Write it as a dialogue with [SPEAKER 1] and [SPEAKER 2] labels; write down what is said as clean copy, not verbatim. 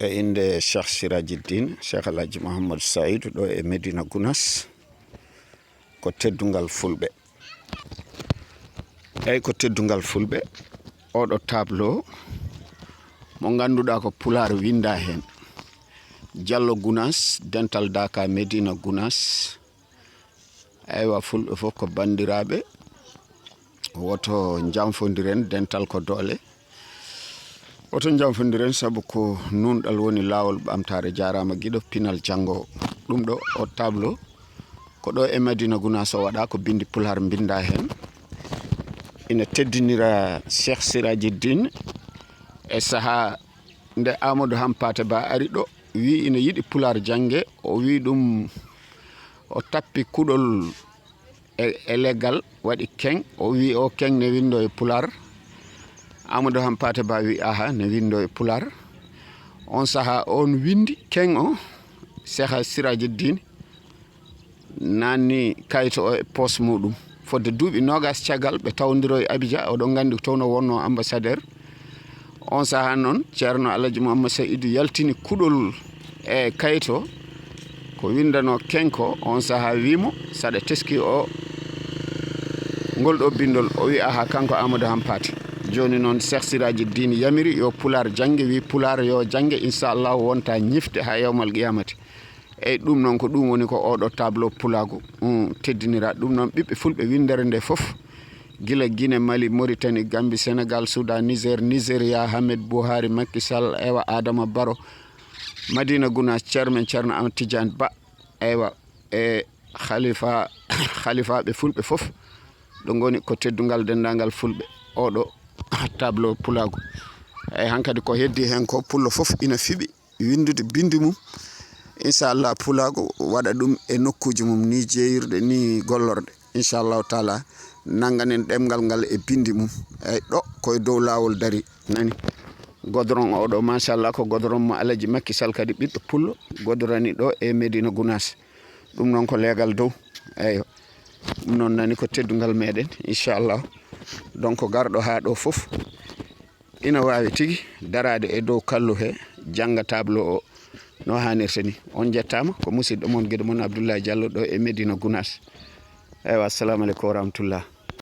[SPEAKER 1] inde Cheikh Siraaji Diin Cheikh Alhaji Mahamadu Saïd ɗo e Medina Gounass ko teddungal fulɓe. Eyyi ko teddungal fulɓe, oɗo tableau mo ganduɗa ko pular winda hen. Diallo Gounass dental Daka Medina Gounass. Eywa fulɓe fof ko bandiraɓe, woto jamfodiren dental ko doole. Woto jamfodiren saabu ko nunɗal woni lawol ɓamtare jarama guiɗo pinal janggo. Ɗum ɗo o tableau ko ɗo e Medina Gounass o waɗa ko bindi pular binda hen. Ina teddinira Cheikh Siraaji Diin e saaha nde Aamadu Hampate Ba ari ɗo wi ina yiɗi pular jangge. O wi ɗum o tappi kuɗol e leggal waɗi keng. O wi o keng ne windo e pular. Amadou Hampate Ba wi aha ne windo e pular. On saha on windi keng o Cheikh Siraaji Diin nanni kayito o e pos muɗum fodde duuɓi nogas caggal ɓe tawdiro e Abidjan. Oɗon gandi toon o wonno ambassadeur. On saha noon ceerno Alhaji Mamadou Saïdou yaltini kuɗol e kayito ko windano kenko. On saha wimo saɗa teski o ngol ɗo bindol o wi aha kanko Amadou Hampate. Joni noon Cheikh Siraaji Diin yamiri yo pular jangge, wi pular yo jangge inchallah wonta ñifte ha yawmal qiyamati. Eyyi ɗum noon ko ɗum woni ko oɗo tableau pulago teddinira. Ɗum noon ɓiɓɓe fulɓe windere nde foof gila Guinée, Mali, Mauritanie, Gambie, Sénégal, Soudan, Niger, Nigéria, Hamed Buhari, Macky Sall, eywa Adama Barrow, Madina Gounass, ceerno Amadou Tidiane Ba, eywa e khalifaɓe fulɓe foof ɗo goni ko teddungal dendagal fulɓe oɗo tableau pulago. Eyyi hankkadi ko heddi hen ko pullo foof ina fiɓi windude bindi mum inchallah pulago waɗa ɗum e nokkuji mum ni jeyirɗe ni gollorɗe inchallahu taala nanganen ɗemgal ngal e bindi mum. Eyyi ɗo koye dow lawol dari nani godron oɗo machallah ko godron mo Alaji Macky Sall kadi ɓiɗɗo pullo godorani ɗo e Medina Gounass. ɗum noon ko leegal dow. eyyo ɗum noon nani ko teddungal meɗen inchallah. donc garɗo ha ɗo foof ina wawi tigui darade e dow kallu he jangga tableau o no hannirta ni. On jettama ko musidɗo moon gueɗe moon Abdoulaye Diallo ɗo e Medina Gounass. Eywa assalamu aleykum wa rahmatullah.